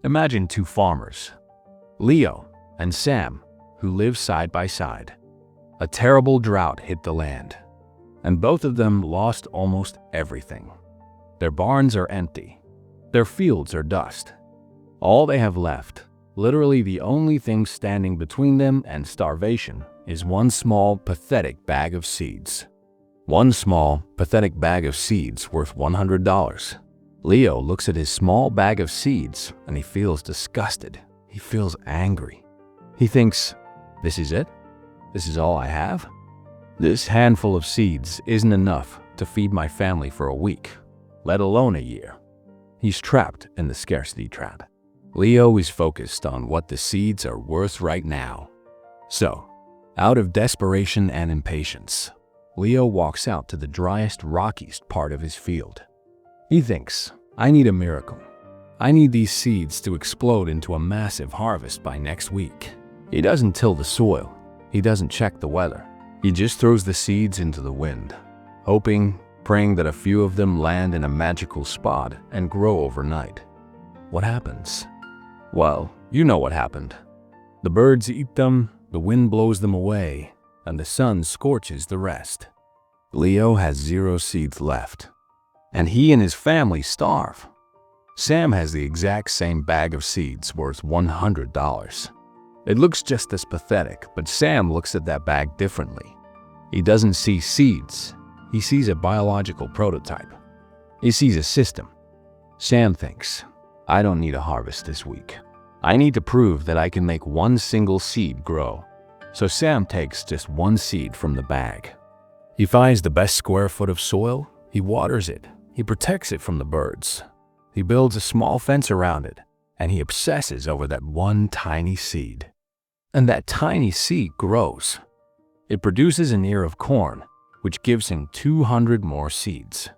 Imagine two farmers, Leo and Sam, who live side by side. A terrible drought hit the land, and both of them lost almost everything. Their barns are empty. Their fields are dust. All they have left, literally the only thing standing between them and starvation, is one small, pathetic bag of seeds. One small, pathetic bag of seeds worth $100. Leo looks at his small bag of seeds and he feels disgusted. He feels angry. He thinks, this is it? This is all I have? This handful of seeds isn't enough to feed my family for a week, let alone a year. He's trapped in the scarcity trap. Leo is focused on what the seeds are worth right now. So, out of desperation and impatience, Leo walks out to the driest, rockiest part of his field. He thinks, I need a miracle. I need these seeds to explode into a massive harvest by next week. He doesn't till the soil. He doesn't check the weather. He just throws the seeds into the wind, hoping, praying that a few of them land in a magical spot and grow overnight. What happens? Well, you know what happened. The birds eat them, the wind blows them away, and the sun scorches the rest. Leo has 0 seeds left, and he and his family starve. Sam has the exact same bag of seeds worth $100. It looks just as pathetic, but Sam looks at that bag differently. He doesn't see seeds. He sees a biological prototype. He sees a system. Sam thinks, I don't need a harvest this week. I need to prove that I can make one single seed grow. So Sam takes just one seed from the bag. He finds the best square foot of soil, he waters it, he protects it from the birds. He builds a small fence around it, and he obsesses over that one tiny seed. And that tiny seed grows. It produces an ear of corn, which gives him 200 more seeds.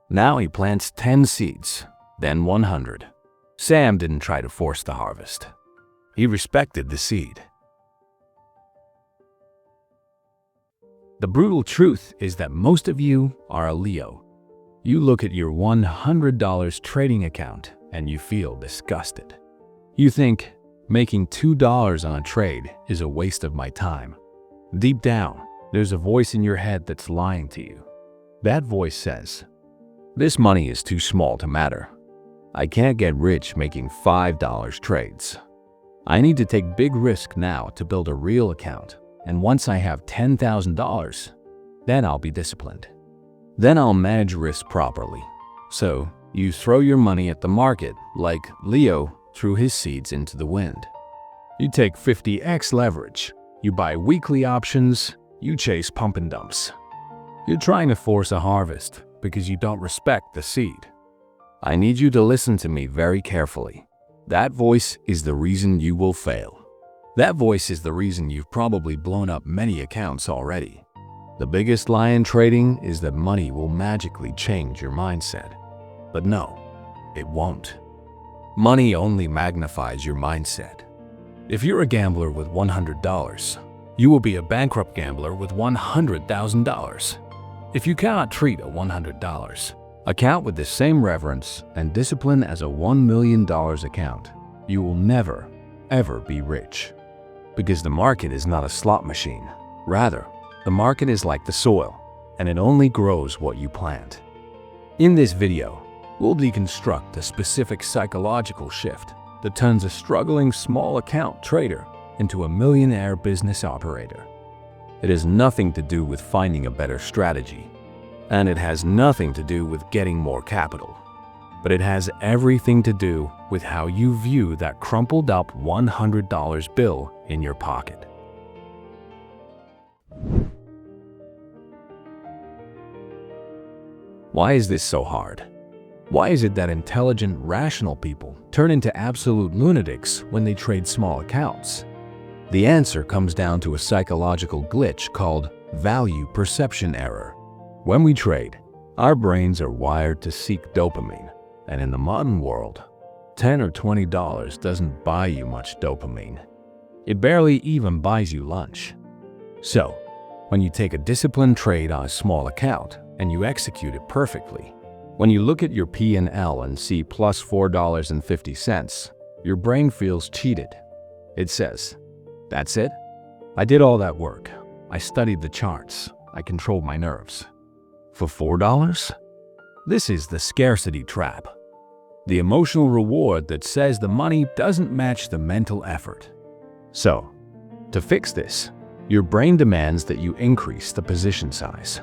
Now he plants 10 seeds, then 100. Sam didn't try to force the harvest. He respected the seed. The brutal truth is that most of you are a Leo. You look at your $100 trading account and you feel disgusted. You think, making $2 on a trade is a waste of my time. Deep down, there's a voice in your head that's lying to you. That voice says, this money is too small to matter. I can't get rich making $5 trades. I need to take big risk now to build a real account. And once I have $10,000, then I'll be disciplined. Then I'll manage risk properly. So you throw your money at the market like Leo threw his seeds into the wind. You take 50x leverage. You buy weekly options. You chase pump and dumps. You're trying to force a harvest because you don't respect the seed. I need you to listen to me very carefully. That voice is the reason you will fail. That voice is the reason you've probably blown up many accounts already. The biggest lie in trading is that money will magically change your mindset. But no, it won't. Money only magnifies your mindset. If you're a gambler with $100, you will be a bankrupt gambler with $100,000. If you cannot treat a $100 account with the same reverence and discipline as a $1 million account, you will never, ever be rich. Because the market is not a slot machine. Rather, the market is like the soil, and it only grows what you plant. In this video, we'll deconstruct a specific psychological shift that turns a struggling small account trader into a millionaire business operator. It has nothing to do with finding a better strategy, and it has nothing to do with getting more capital. But it has everything to do with how you view that crumpled up $100 bill in your pocket. Why is this so hard? Why is it that intelligent, rational people turn into absolute lunatics when they trade small accounts? The answer comes down to a psychological glitch called value perception error. When we trade, our brains are wired to seek dopamine. And in the modern world, $10 or $20 doesn't buy you much dopamine. It barely even buys you lunch. So, when you take a disciplined trade on a small account and you execute it perfectly, when you look at your P&L and see plus $4.50, your brain feels cheated. It says, "That's it? I did all that work. I studied the charts. I controlled my nerves. For $4? This is the scarcity trap. The emotional reward that says the money doesn't match the mental effort." So, to fix this, your brain demands that you increase the position size.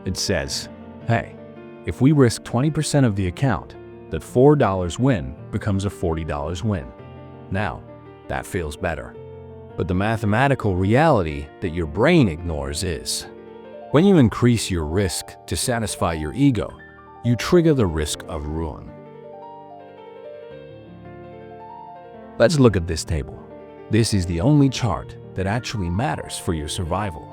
It says, "Hey, if we risk 20% of the account, that $4 win becomes a $40 win. Now, that feels better." But the mathematical reality that your brain ignores is, when you increase your risk to satisfy your ego, you trigger the risk of ruin. Let's look at this table. This is the only chart that actually matters for your survival.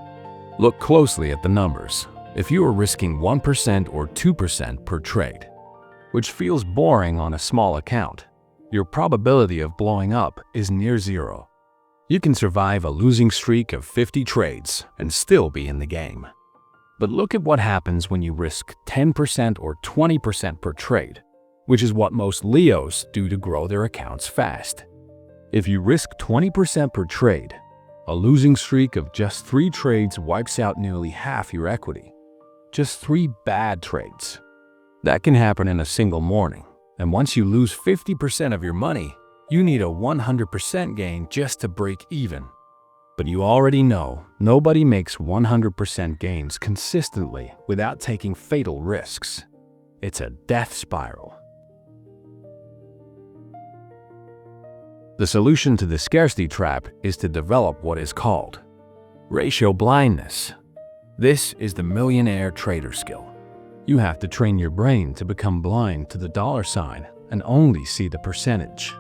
Look closely at the numbers. If you are risking 1% or 2% per trade, which feels boring on a small account, your probability of blowing up is near zero. You can survive a losing streak of 50 trades and still be in the game. But look at what happens when you risk 10% or 20% per trade, which is what most Leos do to grow their accounts fast. If you risk 20% per trade, a losing streak of just 3 trades wipes out nearly half your equity. Just 3 bad trades. That can happen in a single morning, and once you lose 50% of your money, you need a 100% gain just to break even. But you already know nobody makes 100% gains consistently without taking fatal risks. It's a death spiral. The solution to the scarcity trap is to develop what is called ratio blindness. This is the millionaire trader skill. You have to train your brain to become blind to the dollar sign and only see the percentage.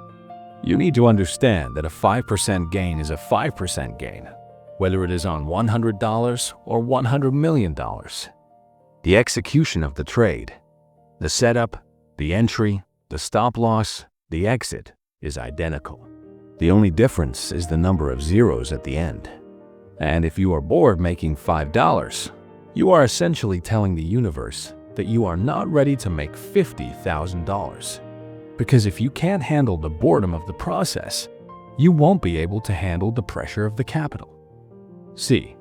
You need to understand that a 5% gain is a 5% gain, whether it is on $100 or $100 million. The execution of the trade, the setup, the entry, the stop loss, the exit is identical. The only difference is the number of zeros at the end. And if you are bored making $5, you are essentially telling the universe that you are not ready to make $50,000. Because if you can't handle the boredom of the process, you won't be able to handle the pressure of the capital. See,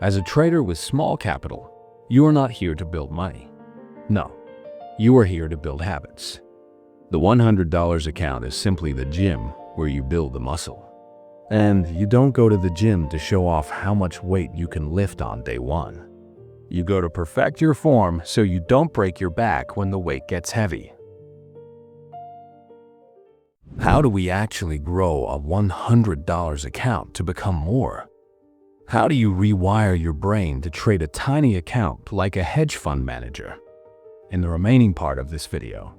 as a trader with small capital, you are not here to build money. No, you are here to build habits. The $100 account is simply the gym where you build the muscle. And you don't go to the gym to show off how much weight you can lift on day one. You go to perfect your form so you don't break your back when the weight gets heavy. How do we actually grow a $100 account to become more? How do you rewire your brain to trade a tiny account like a hedge fund manager? In the remaining part of this video,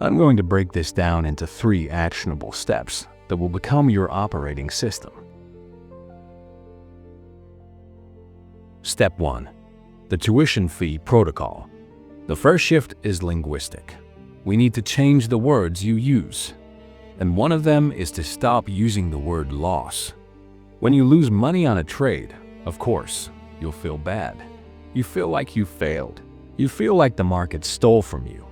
I'm going to break this down into 3 actionable steps that will become your operating system. Step 1. The tuition fee protocol. The first shift is linguistic. We need to change the words you use. And one of them is to stop using the word loss. When you lose money on a trade, of course, you'll feel bad. You feel like you failed. You feel like the market stole from you.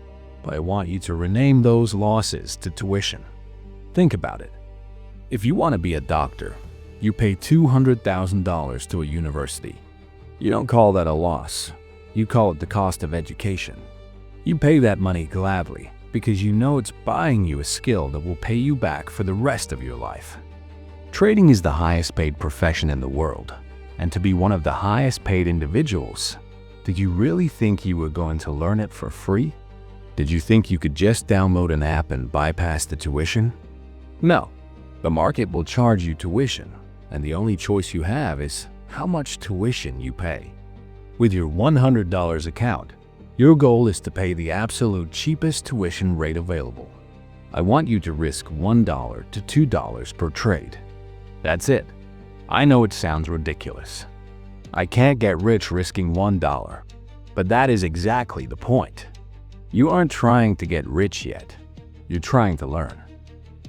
But I want you to rename those losses to tuition. Think about it. If you want to be a doctor, you pay $200,000 to a university. You don't call that a loss. You call it the cost of education. You pay that money gladly because you know it's buying you a skill that will pay you back for the rest of your life. Trading is the highest paid profession in the world, and to be one of the highest paid individuals, did you really think you were going to learn it for free? Did you think you could just download an app and bypass the tuition? No. The market will charge you tuition, and the only choice you have is how much tuition you pay. With your $100 account, your goal is to pay the absolute cheapest tuition rate available. I want you to risk $1 to $2 per trade. That's it. I know it sounds ridiculous. I can't get rich risking $1, but that is exactly the point. You aren't trying to get rich yet. You're trying to learn.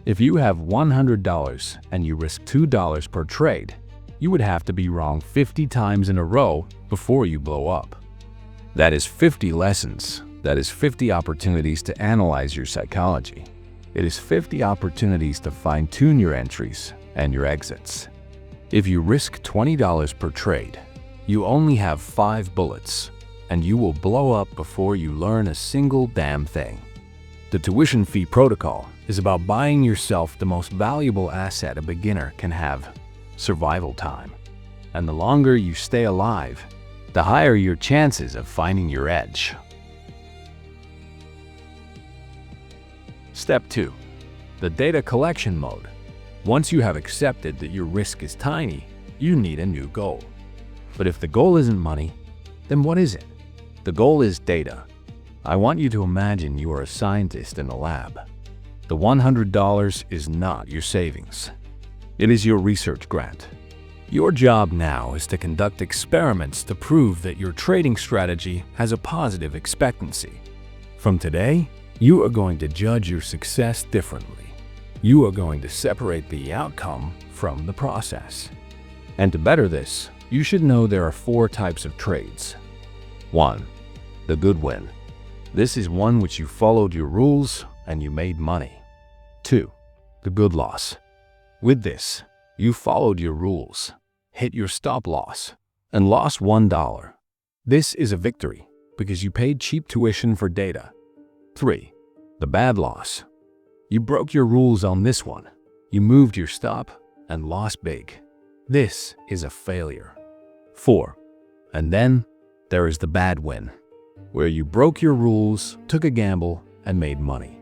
If you have $100 and you risk $2 per trade, you would have to be wrong 50 times in a row before you blow up. That is 50 lessons. That is 50 opportunities to analyze your psychology. It is 50 opportunities to fine-tune your entries and your exits. If you risk $20 per trade, you only have 5 bullets, and you will blow up before you learn a single damn thing. The tuition fee protocol is about buying yourself the most valuable asset a beginner can have: survival time. And the longer you stay alive, the higher your chances of finding your edge. Step 2. The data collection mode. Once you have accepted that your risk is tiny, you need a new goal. But if the goal isn't money, then what is it? The goal is data. I want you to imagine you are a scientist in a lab. The $100 is not your savings. It is your research grant. Your job now is to conduct experiments to prove that your trading strategy has a positive expectancy. From today, you are going to judge your success differently. You are going to separate the outcome from the process. And to better this, you should know there are 4 types of trades. 1. The good win. This is one which you followed your rules and you made money. 2. The good loss. With this, you followed your rules, hit your stop loss, and lost $1. This is a victory because you paid cheap tuition for data. 3. The bad loss. You broke your rules on this one. You moved your stop and lost big. This is a failure. 4. And then there is the bad win, where you broke your rules, took a gamble, and made money.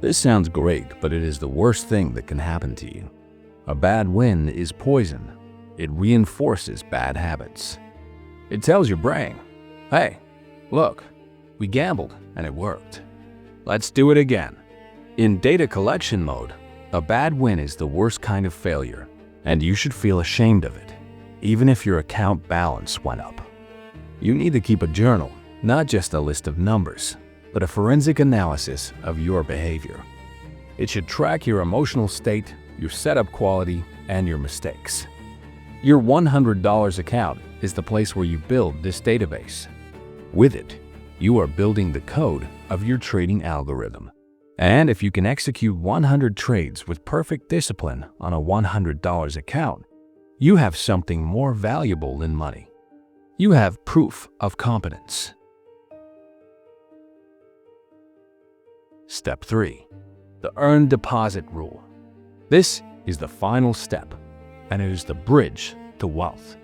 This sounds great, but it is the worst thing that can happen to you. A bad win is poison. It reinforces bad habits. It tells your brain, hey, look, we gambled and it worked. Let's do it again. In data collection mode, a bad win is the worst kind of failure, and you should feel ashamed of it, even if your account balance went up. You need to keep a journal, not just a list of numbers, but a forensic analysis of your behavior. It should track your emotional state, your setup quality, and your mistakes. Your $100 account is the place where you build this database. With it, you are building the code of your trading algorithm. And if you can execute 100 trades with perfect discipline on a $100 account, you have something more valuable than money. You have proof of competence. Step 3. The earn deposit rule. This is the final step, and it is the bridge to wealth.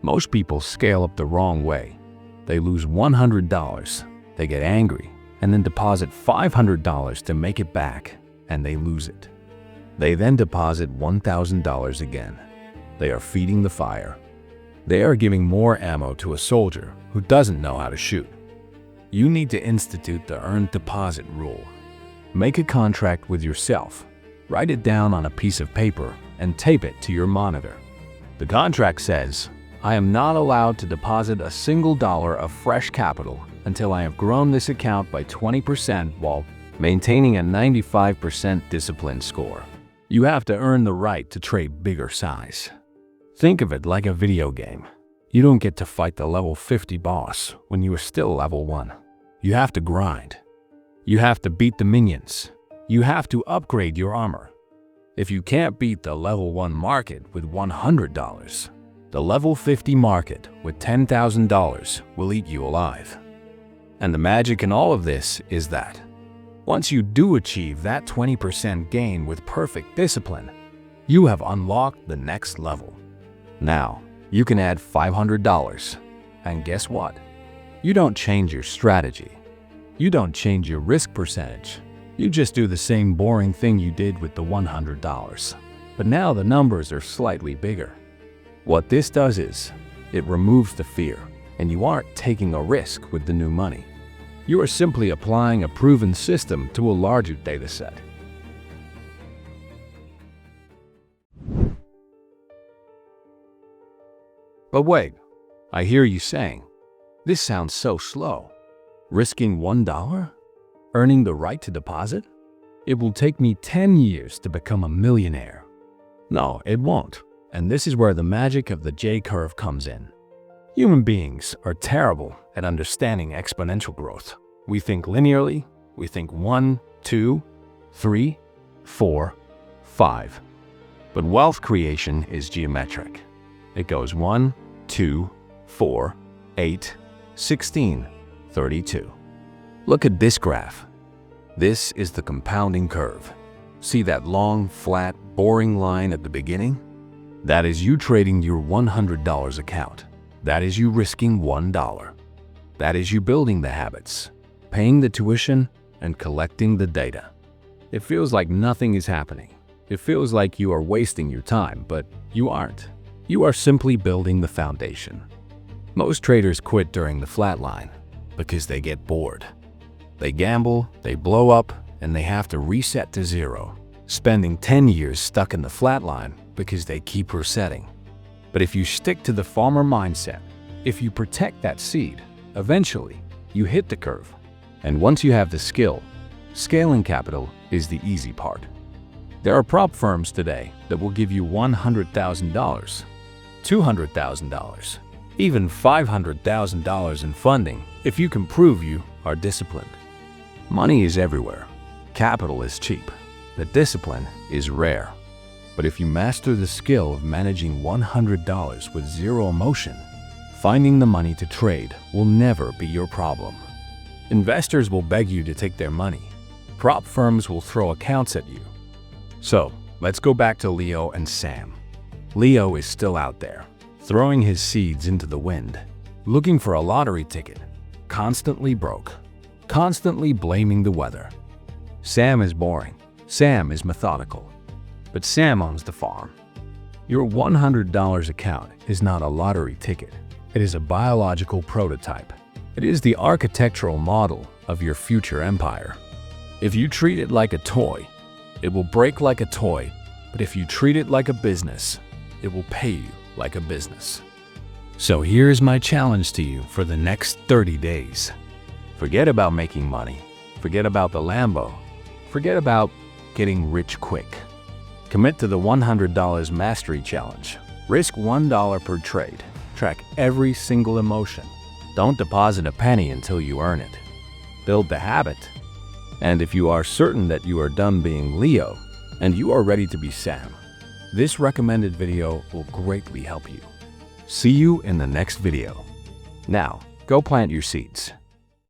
Most people scale up the wrong way. They lose $100, they get angry, and then deposit $500 to make it back, and they lose it. They then deposit $1,000 again. They are feeding the fire. They are giving more ammo to a soldier who doesn't know how to shoot. You need to institute the earn deposit rule. Make a contract with yourself. Write it down on a piece of paper and tape it to your monitor. The contract says, I am not allowed to deposit a single dollar of fresh capital until I have grown this account by 20% while maintaining a 95% discipline score. You have to earn the right to trade bigger size. Think of it like a video game. You don't get to fight the level 50 boss when you are still level 1. You have to grind. You have to beat the minions. You have to upgrade your armor. If you can't beat the level 1 market with $100, the level 50 market with $10,000 will eat you alive. And the magic in all of this is that once you do achieve that 20% gain with perfect discipline, you have unlocked the next level. Now, you can add $500. And guess what? You don't change your strategy. You don't change your risk percentage. You just do the same boring thing you did with the $100. But now the numbers are slightly bigger. What this does is, it removes the fear, and you aren't taking a risk with the new money. You are simply applying a proven system to a larger data set. But wait, I hear you saying, this sounds so slow. Risking $1? Earning the right to deposit? It will take me 10 years to become a millionaire. No, it won't. And this is where the magic of the J-curve comes in. Human beings are terrible at understanding exponential growth. We think linearly, we think 1, 2, 3, 4, 5. But wealth creation is geometric. It goes 1, 2, 4, 8, 16, 32. Look at this graph. This is the compounding curve. See that long, flat, boring line at the beginning? That is you trading your $100 account. That is you risking $1. That is you building the habits, paying the tuition, and collecting the data. It feels like nothing is happening. It feels like you are wasting your time, but you aren't. You are simply building the foundation. Most traders quit during the flat line because they get bored. They gamble, they blow up, and they have to reset to zero, spending 10 years stuck in the flat line because they keep resetting. But if you stick to the farmer mindset, if you protect that seed, eventually you hit the curve. And once you have the skill, scaling capital is the easy part. There are prop firms today that will give you $100,000, $200,000, even $500,000 in funding if you can prove you are disciplined. Money is everywhere. Capital is cheap. The discipline is rare. But if you master the skill of managing $100 with zero emotion, finding the money to trade will never be your problem. Investors will beg you to take their money. Prop firms will throw accounts at you. So, let's go back to Leo and Sam. Leo is still out there, throwing his seeds into the wind, looking for a lottery ticket, constantly broke, constantly blaming the weather. Sam is boring. Sam is methodical. But Sam owns the farm. Your $100 account is not a lottery ticket. It is a biological prototype. It is the architectural model of your future empire. If you treat it like a toy, it will break like a toy. But if you treat it like a business, it will pay you like a business. So here's my challenge to you for the next 30 days. Forget about making money. Forget about the Lambo. Forget about getting rich quick. Commit to the $100 Mastery Challenge. Risk $1 per trade. Track every single emotion. Don't deposit a penny until you earn it. Build the habit. And if you are certain that you are done being Leo and you are ready to be Sam, this recommended video will greatly help you. See you in the next video. Now, go plant your seeds.